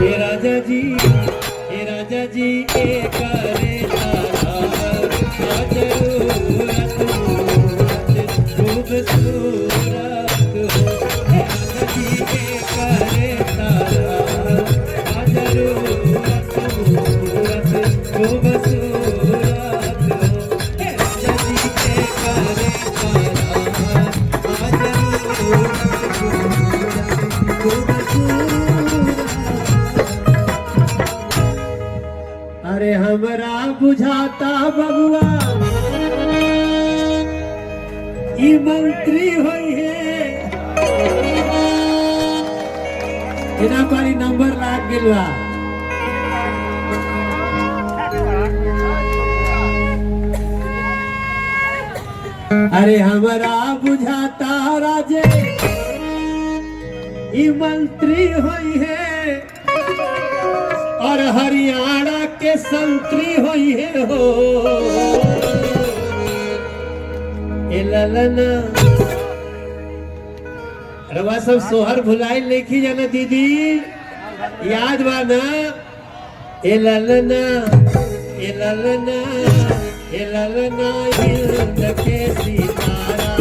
हे राजा जी के करे तारा जरूरत खूबसूरत हो। हे राजा जी के करे तारा जरूरत खूबसूरत हो। हे राजा जी के करे तारा जरूरत खूबसूरत। अरे हमरा बुझाता बबुआ ई मंत्री होई है, इना पारी नंबर लाग गेल बा। अरे हमरा बुझाता राजे ई मंत्री होई है और हरियाणा के संतरी होई है हो। ए ललना रवा सब सोहर भुलाई लेखी जाना दीदी, याद बा ना? ए ललना ए ललना ए ललना हिंद के सितारा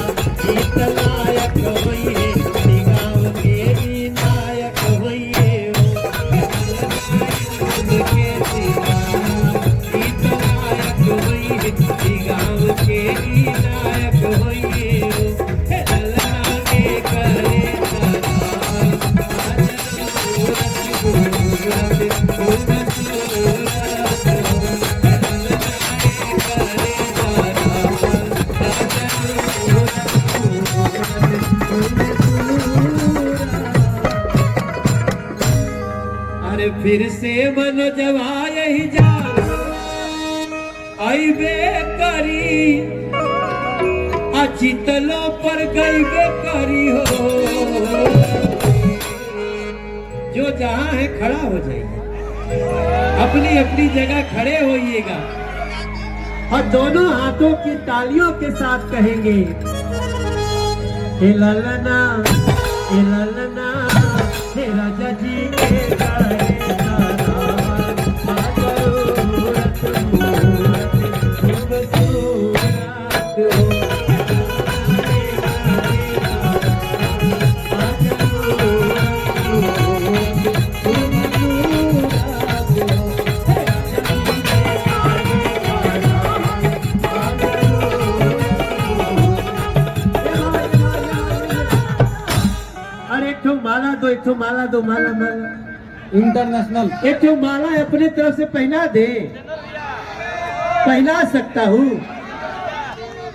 गीत नायक होई है, गाँव के भी नायक होई है। अरे फिर से मन जवा यही जा आईबे करी, अचितलो पर गईबे करी हो। जो जहां है खड़ा हो जाइए, अपनी अपनी जगह खड़े होइएगा और दोनों हाथों की तालियों के साथ कहेंगे हे ललना हे ललना हे राजा जी के करे तारा जरूरत खूबसूरत हो। एक ठो माला दो, माला माला इंटरनेशनल एक ठो माला अपने तरफ से पहना दे, पहना सकता हूँ।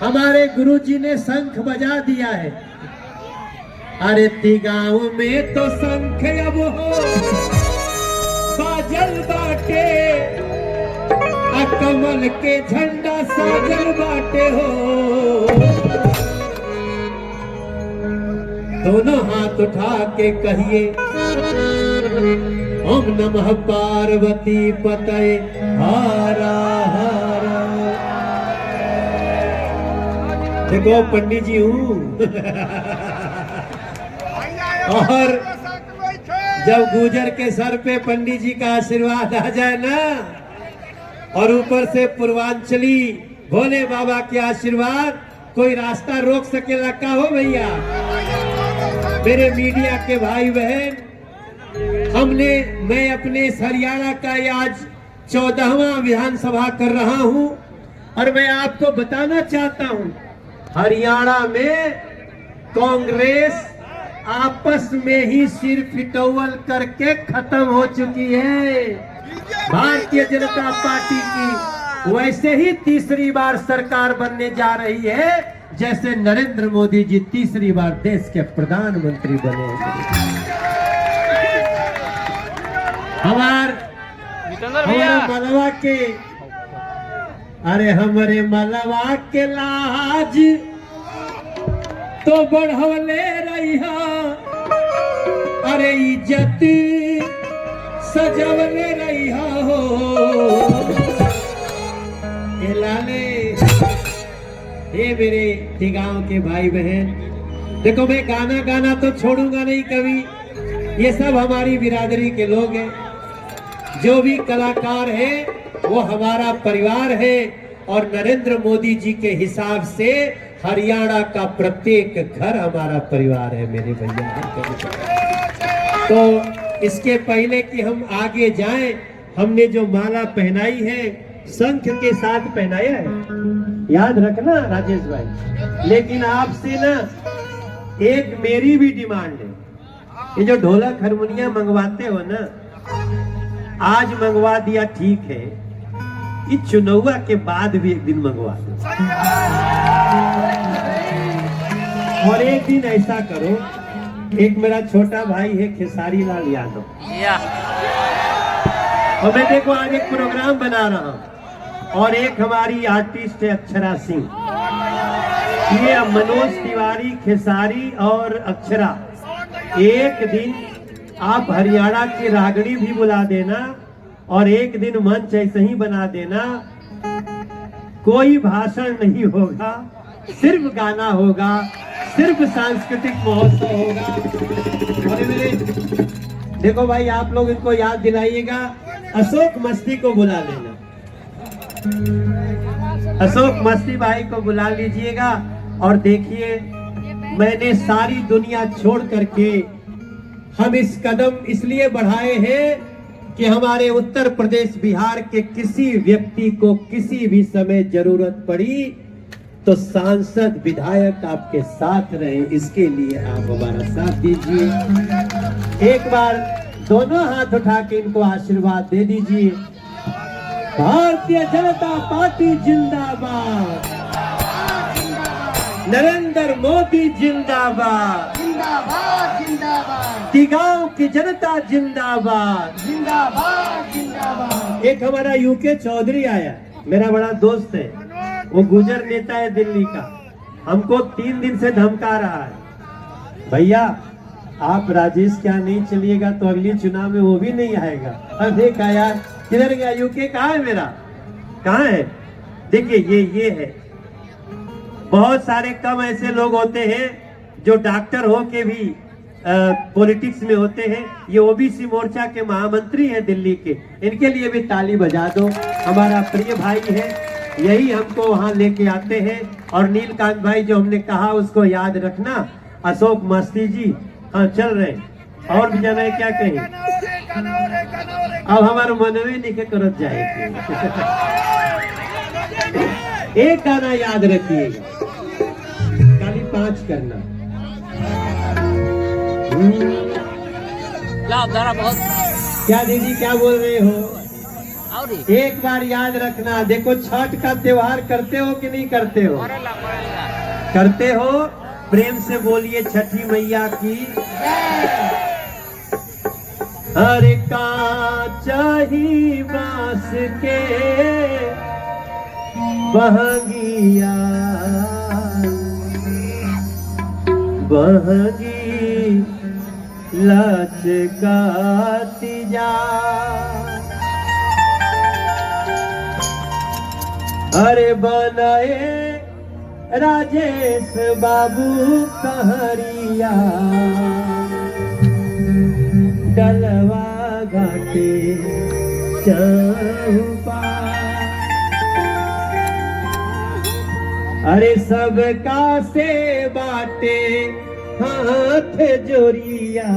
हमारे गुरुजी ने शंख बजा दिया है। अरे गांव में तो शंख अब हो बाजल बाटे, कमल के झंडा साजल बाटे हो। दोनों हाथ उठा के कहिए ओम नमः पार्वती पतये हारा हारा। देखो पंडित जी हूँ और जब गुजर के सर पे पंडित जी का आशीर्वाद आ जाए ना और ऊपर से पूर्वांचली भोले बाबा के आशीर्वाद, कोई रास्ता रोक सकेला का हो भैया? मेरे मीडिया के भाई बहन, मैं अपने हरियाणा का आज 14वां विधानसभा कर रहा हूं और मैं आपको बताना चाहता हूं हरियाणा में कांग्रेस आपस में ही सिर फिटौल करके खत्म हो चुकी है। भारतीय जनता पार्टी की वैसे ही तीसरी बार सरकार बनने जा रही है जैसे नरेंद्र मोदी जी तीसरी बार देश के प्रधानमंत्री बने। हमारे मलवा के, अरे हमारे मलवा के लाज तो बढ़वले रही, अरे इज्जत सजवले रही हो। लाले ये मेरे गांव के भाई बहन, देखो मैं गाना गाना तो छोड़ूंगा नहीं कभी, ये सब हमारी बिरादरी के लोग हैं। जो भी कलाकार है वो हमारा परिवार है, और नरेंद्र मोदी जी के हिसाब से हरियाणा का प्रत्येक घर हमारा परिवार है मेरे भैया। तो इसके पहले कि हम आगे जाएं, हमने जो माला पहनाई है शंख के साथ पहनाया है, याद रखना राजेश भाई। लेकिन आपसे ना एक मेरी भी डिमांड है, ये जो ढोलक हारमोनियम मंगवाते हो ना, आज मंगवा दिया ठीक है, कि चुनाव के बाद भी एक दिन मंगवा दो। और एक दिन ऐसा करो, एक मेरा छोटा भाई है खेसारी लाल यादव, और मैं देखो आज एक प्रोग्राम बना रहा हूं, और एक हमारी आर्टिस्ट है अक्षरा सिंह, ये मनोज तिवारी, खेसारी और अक्षरा, एक दिन आप हरियाणा की रागड़ी भी बुला देना, और एक दिन मंच ऐसे ही बना देना, कोई भाषण नहीं होगा, सिर्फ गाना होगा, सिर्फ सांस्कृतिक महोत्सव होगा। और मेरे देखो भाई, आप लोग इनको याद दिलाइएगा, अशोक मस्ती को बुला लेना, अशोक मस्ती भाई को बुला लीजिएगा। और देखिए, मैंने सारी दुनिया छोड़ करके हम इस कदम इसलिए बढ़ाए हैं कि हमारे उत्तर प्रदेश बिहार के किसी व्यक्ति को किसी भी समय जरूरत पड़ी तो सांसद विधायक आपके साथ रहे, इसके लिए आप हमारा साथ दीजिए। एक बार दोनों हाथ उठा के इनको आशीर्वाद दे दीजिए। भारतीय जनता पार्टी जिंदाबाद, नरेंद्र मोदी जिंदाबाद, जिंदाबाद जिंदाबाद, तिगांव की जनता जिंदाबाद, जिंदाबाद जिंदाबाद। एक हमारा यूके चौधरी आया, मेरा बड़ा दोस्त है, वो गुजर नेता है दिल्ली का, हमको 3 दिन से धमका रहा है, भैया आप राजेश क्या नहीं चलिएगा तो अगली चुनाव में वो भी नहीं आएगा। अब देखा यार, किधर गया यूके, कहाँ है मेरा, कहाँ है? देखिए ये है। बहुत सारे कम ऐसे लोग होते हैं जो डॉक्टर हो के भी पॉलिटिक्स में होते हैं। ये ओबीसी मोर्चा के महामंत्री हैं दिल्ली के, इनके लिए भी ताली बजा दो। हमारा प्रिय भाई है, यही हमको वहां लेके आते हैं। और नीलकांत भाई जो हमने कहा उसको याद रखना, अशोक मस्ती जी, हाँ चल रहे हैं। और भी जाना है क्या कहें, अब हमारे मनवे निके करत जाएगी। एक गाना याद रखिएगा, खाली 5 करना। बहुत क्या दीदी क्या बोल रहे हो? और एक बार याद रखना, देखो छठ का त्योहार करते हो कि नहीं करते हो? करते हो, प्रेम से बोलिए छठी मैया की। हरे कांचही बांस के बहंगिया, बहंगी लचकाती जा, अरे बनाए राजेश बाबू कहरिया, डलवा घाटे चंपा, अरे सबका से बाटे हाथ जोड़िया,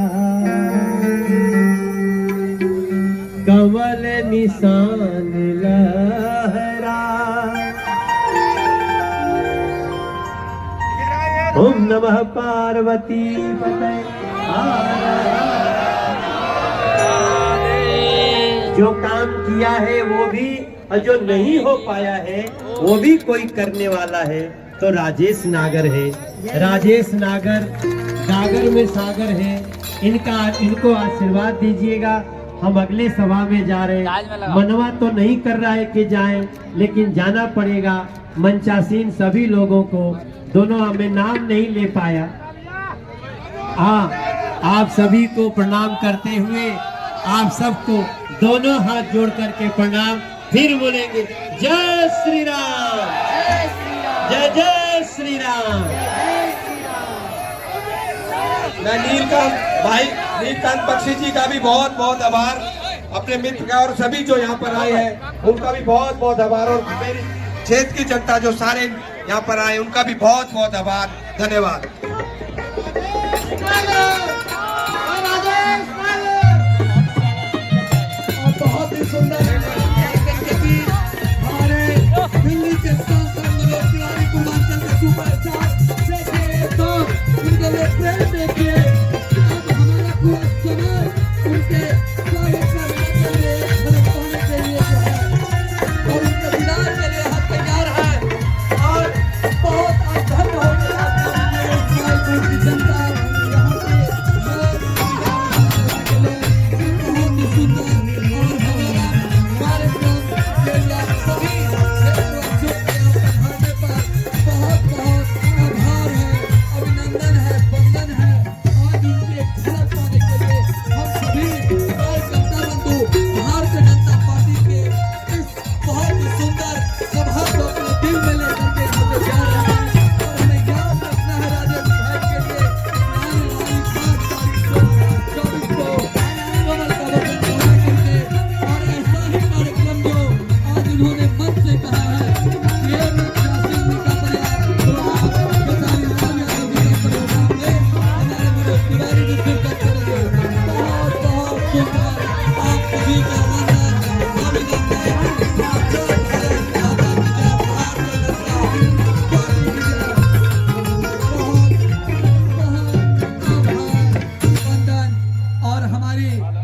कमल निशान लहरा, ओम नमः पार्वती पते। जो काम किया है वो भी, और जो नहीं हो पाया है वो भी कोई करने वाला है, तो राजेश नागर है। राजेश नागर गागर में सागर है, इनको आशीर्वाद दीजिएगा। हम अगले सभा में जा रहे हैं, मनवा तो नहीं कर रहा है कि जाएं, लेकिन जाना पड़ेगा। मंचासीन सभी लोगों को, दोनों हमें नाम नहीं ले पाया, आप सभी को प्रणाम करते हुए, आप सबको दोनों हाथ जोड़ करके प्रणाम। फिर बोलेंगे जय श्री राम, जय जय श्री राम। मैं नीलकांत भाई, नीलकांत बख्शी जी का भी बहुत बहुत आभार। अपने मित्र का और सभी जो यहाँ पर आए हैं उनका भी बहुत बहुत आभार, और मेरी क्षेत्र की जनता जो सारे यहाँ पर आए उनका भी बहुत बहुत आभार, धन्यवाद।